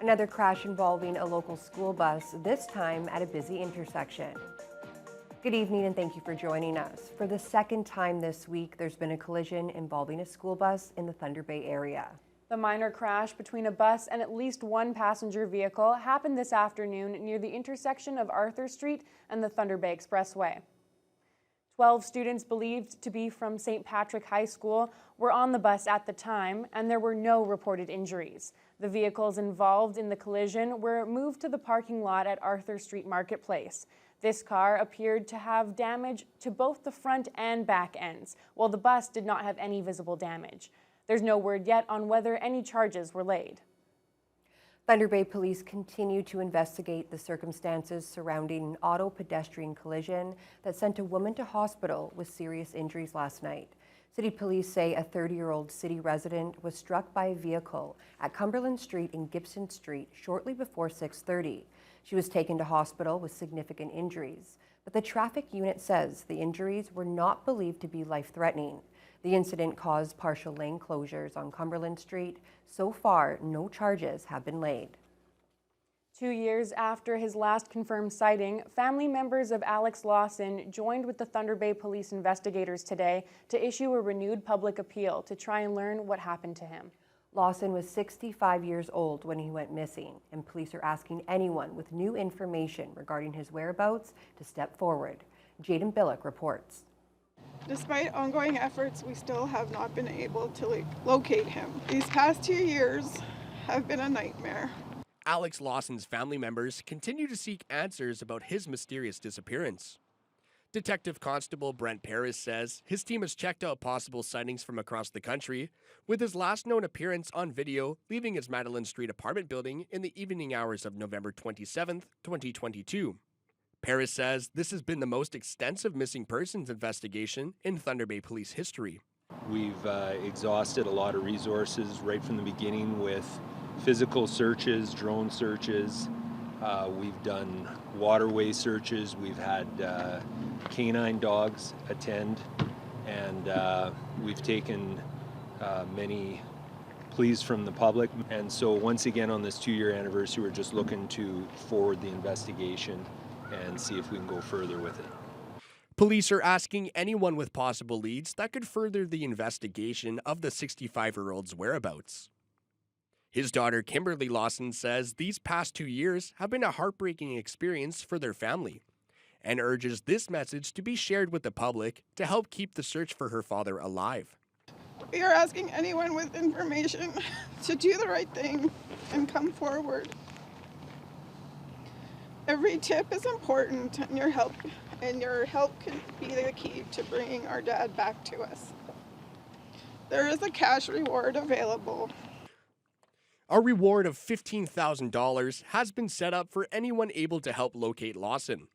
Another crash involving a local school bus, this time at a busy intersection. Good evening and thank you for joining us. For the second time this week, there's been a collision involving a school bus in the Thunder Bay area. The minor crash between a bus and at least one passenger vehicle happened this afternoon near the intersection of Arthur Street and the Thunder Bay Expressway. 12 students believed to be from St. Patrick High School were on the bus at the time, and there were no reported injuries. The vehicles involved in the collision were moved to the parking lot at Arthur Street Marketplace. This car appeared to have damage to both the front and back ends, while the bus did not have any visible damage. There's no word yet on whether any charges were laid. Thunder Bay Police continue to investigate the circumstances surrounding an auto-pedestrian collision that sent a woman to hospital with serious injuries last night. City police say a 30-year-old city resident was struck by a vehicle at Cumberland Street and Gibson Street shortly before 6:30. She was taken to hospital with significant injuries, but the traffic unit says the injuries were not believed to be life-threatening. The incident caused partial lane closures on Cumberland Street. So far, no charges have been laid. 2 years after his last confirmed sighting, family members of Alex Lawson joined with the Thunder Bay Police investigators today to issue a renewed public appeal to try and learn what happened to him. Lawson was 65 years old when he went missing, and police are asking anyone with new information regarding his whereabouts to step forward. Jaden Billick reports. Despite ongoing efforts, we still have not been able to locate him. These past 2 years have been a nightmare. Alex Lawson's family members continue to seek answers about his mysterious disappearance. Detective Constable Brent Paris says his team has checked out possible sightings from across the country, with his last known appearance on video leaving his Madeline Street apartment building in the evening hours of November 27, 2022. Paris says this has been the most extensive missing persons investigation in Thunder Bay Police history. We've exhausted a lot of resources right from the beginning with physical searches, drone searches. We've done waterway searches. We've had canine dogs attend, and we've taken many pleas from the public. And so once again on this 2-year anniversary, we're just looking to forward the investigation and see if we can go further with it. Police are asking anyone with possible leads that could further the investigation of the 65-year-old's whereabouts. His daughter, Kimberly Lawson, says these past 2 years have been a heartbreaking experience for their family and urges this message to be shared with the public to help keep the search for her father alive. We are asking anyone with information to do the right thing and come forward. Every tip is important, and your help can be the key to bringing our dad back to us. There is a cash reward available. A reward of $15,000 has been set up for anyone able to help locate Lawson.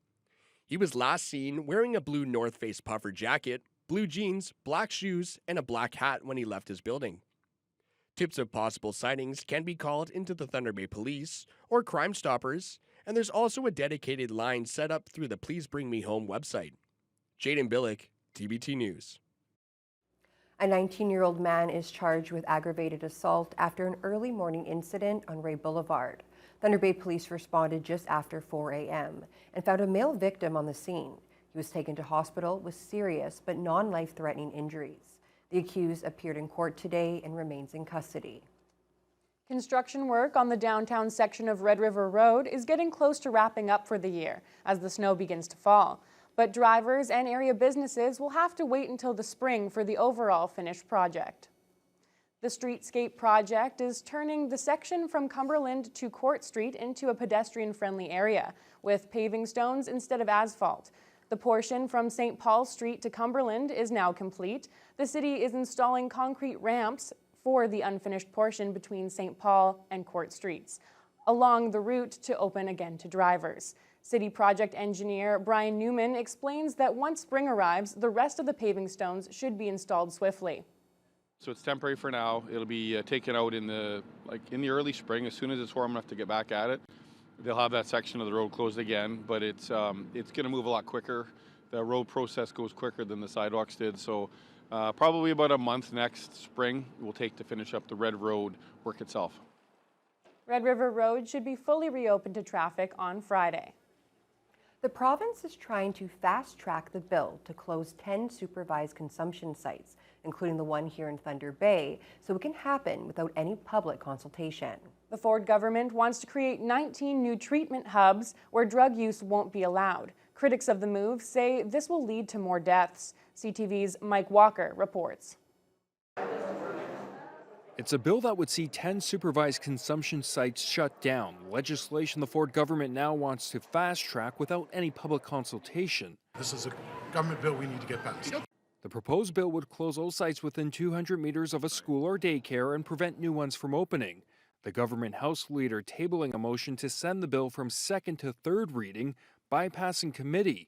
He was last seen wearing a blue North Face puffer jacket, blue jeans, black shoes, and a black hat when he left his building. Tips of possible sightings can be called into the Thunder Bay Police or Crime Stoppers, and there's also a dedicated line set up through the Please Bring Me Home website. Jaden Billick, TBT News. A 19-year-old man is charged with aggravated assault after an early morning incident on Ray Boulevard. Thunder Bay Police responded just after 4 a.m. and found a male victim on the scene. He was taken to hospital with serious but non-life-threatening injuries. The accused appeared in court today and remains in custody. Construction work on the downtown section of Red River Road is getting close to wrapping up for the year as the snow begins to fall. But drivers and area businesses will have to wait until the spring for the overall finished project. The Streetscape project is turning the section from Cumberland to Court Street into a pedestrian-friendly area with paving stones instead of asphalt. The portion from St. Paul Street to Cumberland is now complete. The city is installing concrete ramps for the unfinished portion between St. Paul and Court Streets, along the route to open again to drivers. City project engineer Brian Newman explains that once spring arrives, the rest of the paving stones should be installed swiftly. So it's temporary for now. It'll be taken out in the early spring. As soon as it's warm enough to get back at it, they'll have that section of the road closed again. But it's going to move a lot quicker. The road process goes quicker than the sidewalks did. So probably about a month next spring will take to finish up the Red Road work itself. Red River Road should be fully reopened to traffic on Friday. The province is trying to fast-track the bill to close 10 supervised consumption sites, including the one here in Thunder Bay, so it can happen without any public consultation. The Ford government wants to create 19 new treatment hubs where drug use won't be allowed. Critics of the move say this will lead to more deaths. CTV's Mike Walker reports. It's a bill that would see 10 supervised consumption sites shut down, legislation the Ford government now wants to fast-track without any public consultation. This is a government bill we need to get passed. The proposed bill would close all sites within 200 meters of a school or daycare and prevent new ones from opening. The government House leader tabling a motion to send the bill from second to third reading, bypassing committee.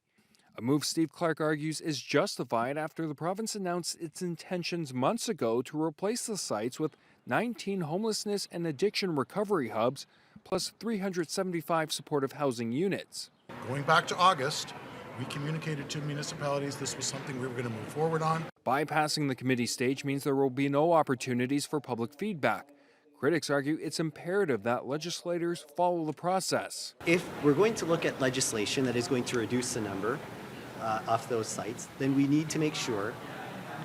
A move Steve Clark argues is justified after the province announced its intentions months ago to replace the sites with 19 homelessness and addiction recovery hubs, plus 375 supportive housing units. Going back to August, we communicated to municipalities this was something we were going to move forward on. Bypassing the committee stage means there will be no opportunities for public feedback. Critics argue it's imperative that legislators follow the process. If we're going to look at legislation that is going to reduce the number of those sites, then we need to make sure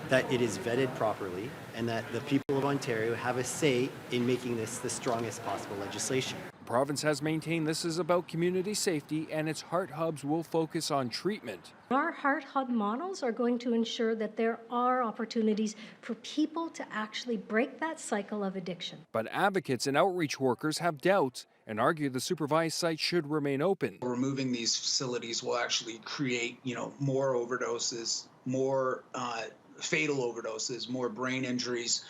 that it is vetted properly and that the people of Ontario have a say in making this the strongest possible legislation. The province has maintained this is about community safety and its heart hubs will focus on treatment. Our heart hub models are going to ensure that there are opportunities for people to actually break that cycle of addiction. But advocates and outreach workers have doubts and argue the supervised sites should remain open. Removing these facilities will actually create, more overdoses, more fatal overdoses, more brain injuries,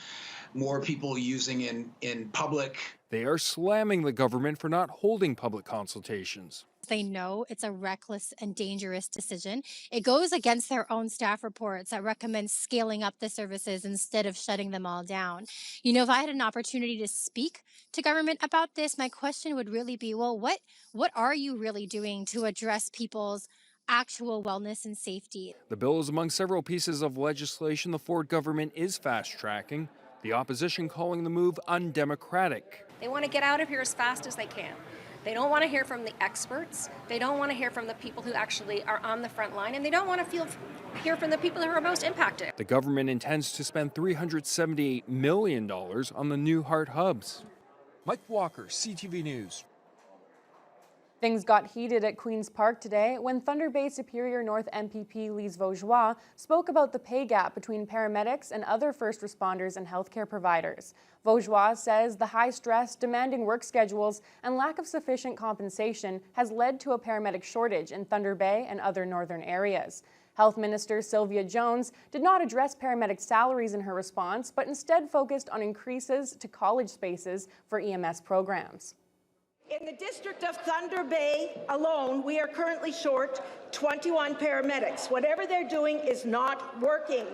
more people using in public. They are slamming the government for not holding public consultations. They know it's a reckless and dangerous decision. It goes against their own staff reports that recommend scaling up the services instead of shutting them all down. If I had an opportunity to speak to government about this, my question would really be, well, what are you really doing to address people's actual wellness and safety? The bill is among several pieces of legislation the Ford government is fast-tracking, the opposition calling the move undemocratic. They want to get out of here as fast as they can. They don't want to hear from the experts. They don't want to hear from the people who actually are on the front line, and they don't want to hear from the people who are most impacted. The government intends to spend $378 million on the new heart hubs. Mike Walker, CTV News. Things got heated at Queen's Park today when Thunder Bay Superior North MPP Lise Vaugeois spoke about the pay gap between paramedics and other first responders and healthcare providers. Vaugeois says the high stress, demanding work schedules, and lack of sufficient compensation has led to a paramedic shortage in Thunder Bay and other northern areas. Health Minister Sylvia Jones did not address paramedic salaries in her response, but instead focused on increases to college spaces for EMS programs. In the district of Thunder Bay alone, we are currently short 21 paramedics. Whatever they're doing is not working.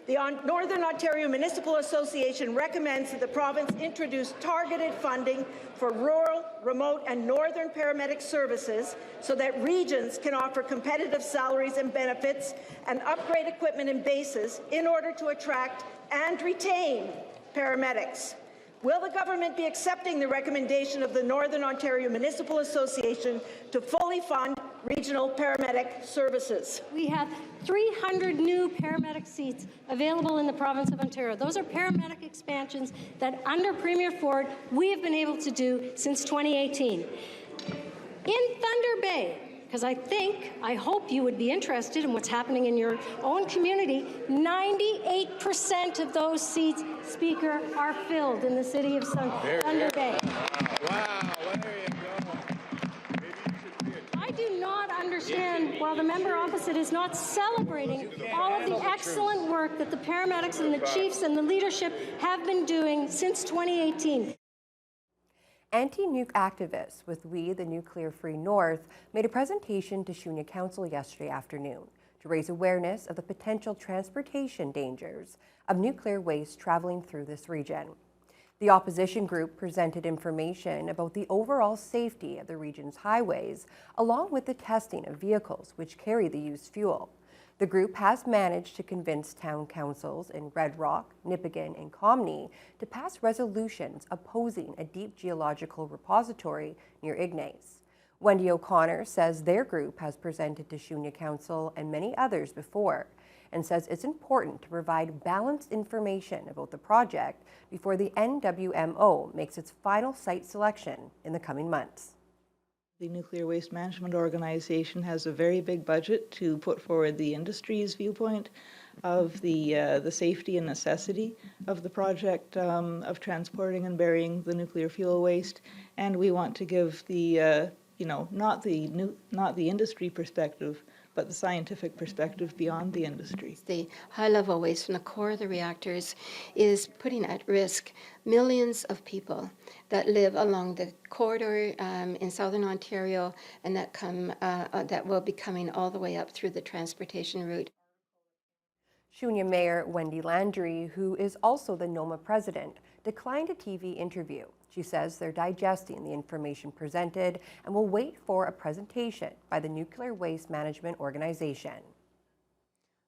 The Northern Ontario Municipal Association recommends that the province introduce targeted funding for rural, remote, and northern paramedic services so that regions can offer competitive salaries and benefits and upgrade equipment and bases in order to attract and retain paramedics. Will the government be accepting the recommendation of the Northern Ontario Municipal Association to fully fund regional paramedic services? We have 300 new paramedic seats available in the province of Ontario. Those are paramedic expansions that under Premier Ford we have been able to do since 2018. In Thunder Bay, because I hope you would be interested in what's happening in your own community, 98% of those seats, Speaker, are filled in the city of Thunder Bay. Wow, there you go. I do not understand, while the member opposite is not celebrating all of the excellent work that the paramedics and the chiefs and the leadership have been doing since 2018. Anti-nuke activists with We the Nuclear Free North made a presentation to Shunya Council yesterday afternoon to raise awareness of the potential transportation dangers of nuclear waste traveling through this region. The opposition group presented information about the overall safety of the region's highways, along with the testing of vehicles which carry the used fuel. The group has managed to convince town councils in Red Rock, Nipigon, and Comney to pass resolutions opposing a deep geological repository near Ignace. Wendy O'Connor says their group has presented to Shunya Council and many others before, and says it's important to provide balanced information about the project before the NWMO makes its final site selection in the coming months. The Nuclear Waste Management Organization has a very big budget to put forward the industry's viewpoint of the safety and necessity of the project of transporting and burying the nuclear fuel waste, and we want to give the not the industry perspective, but the scientific perspective beyond the industry. The high-level waste from the core of the reactors is putting at risk millions of people that live along the corridor in southern Ontario, and that will be coming all the way up through the transportation route. Shunya Mayor Wendy Landry, who is also the NOMA president, declined a TV interview. She says they're digesting the information presented and will wait for a presentation by the Nuclear Waste Management Organization.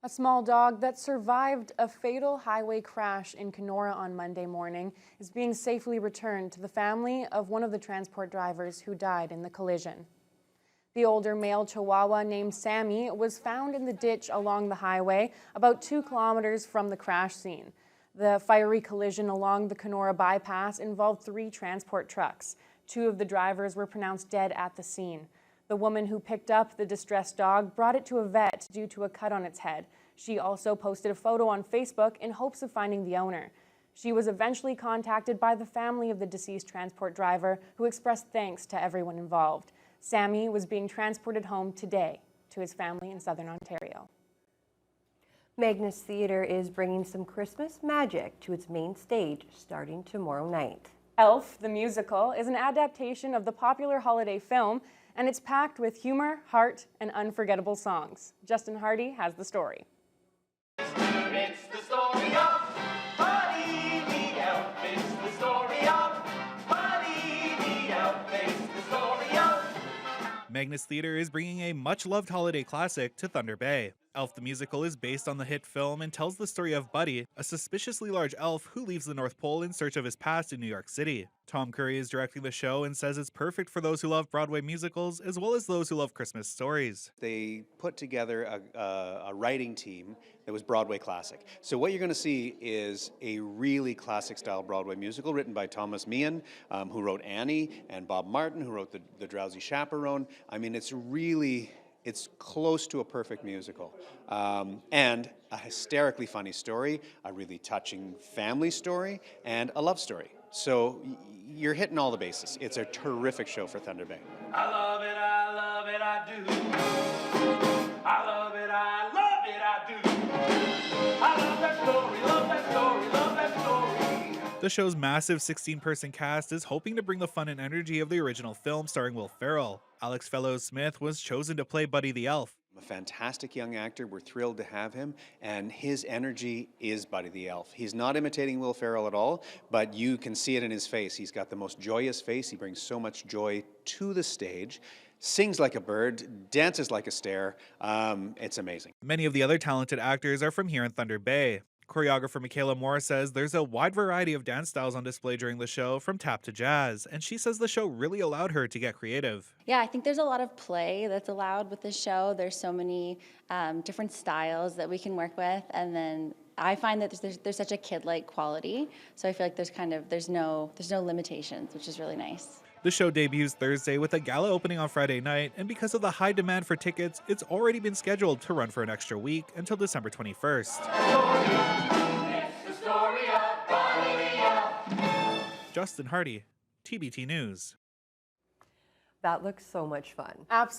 A small dog that survived a fatal highway crash in Kenora on Monday morning is being safely returned to the family of one of the transport drivers who died in the collision. The older male Chihuahua named Sammy was found in the ditch along the highway about 2 kilometers from the crash scene. The fiery collision along the Kenora bypass involved 3 transport trucks. 2 of the drivers were pronounced dead at the scene. The woman who picked up the distressed dog brought it to a vet due to a cut on its head. She also posted a photo on Facebook in hopes of finding the owner. She was eventually contacted by the family of the deceased transport driver, who expressed thanks to everyone involved. Sammy was being transported home today to his family in southern Ontario. Magnus Theatre is bringing some Christmas magic to its main stage starting tomorrow night. Elf, the musical, is an adaptation of the popular holiday film, and it's packed with humor, heart, and unforgettable songs. Justin Hardy has the story. It's the story of Buddy the Elf. It's the story of Buddy the Elf. It's the story of... Magnus Theatre is bringing a much-loved holiday classic to Thunder Bay. Elf the Musical is based on the hit film and tells the story of Buddy, a suspiciously large elf who leaves the North Pole in search of his past in New York City. Tom Curry is directing the show and says it's perfect for those who love Broadway musicals as well as those who love Christmas stories. They put together a writing team that was Broadway classic. So what you're going to see is a really classic style Broadway musical written by Thomas Meehan, who wrote Annie, and Bob Martin, who wrote the Drowsy Chaperone. I mean, it's close to a perfect musical. And a hysterically funny story, a really touching family story, and a love story. So you're hitting all the bases. It's a terrific show for Thunder Bay. I love it, I love it, I do. I love it, I love it, I do. I love that story, love that story, love that story. The show's massive 16-person cast is hoping to bring the fun and energy of the original film starring Will Ferrell. Alex Fellows-Smith was chosen to play Buddy the Elf. A fantastic young actor. We're thrilled to have him, and his energy is Buddy the Elf. He's not imitating Will Ferrell at all, but you can see it in his face. He's got the most joyous face. He brings so much joy to the stage, sings like a bird, dances like a stare. It's amazing. Many of the other talented actors are from here in Thunder Bay. Choreographer Michaela Moore says there's a wide variety of dance styles on display during the show, from tap to jazz, and she says the show really allowed her to get creative. Yeah, I think there's a lot of play that's allowed with this show. There's so many different styles that we can work with, and then I find that there's such a kid-like quality, so I feel like there's no limitations, which is really nice. The show debuts Thursday with a gala opening on Friday night, and because of the high demand for tickets, it's already been scheduled to run for an extra week until December 21st. Justin Hardy, TBT News. That looks so much fun. Absolutely.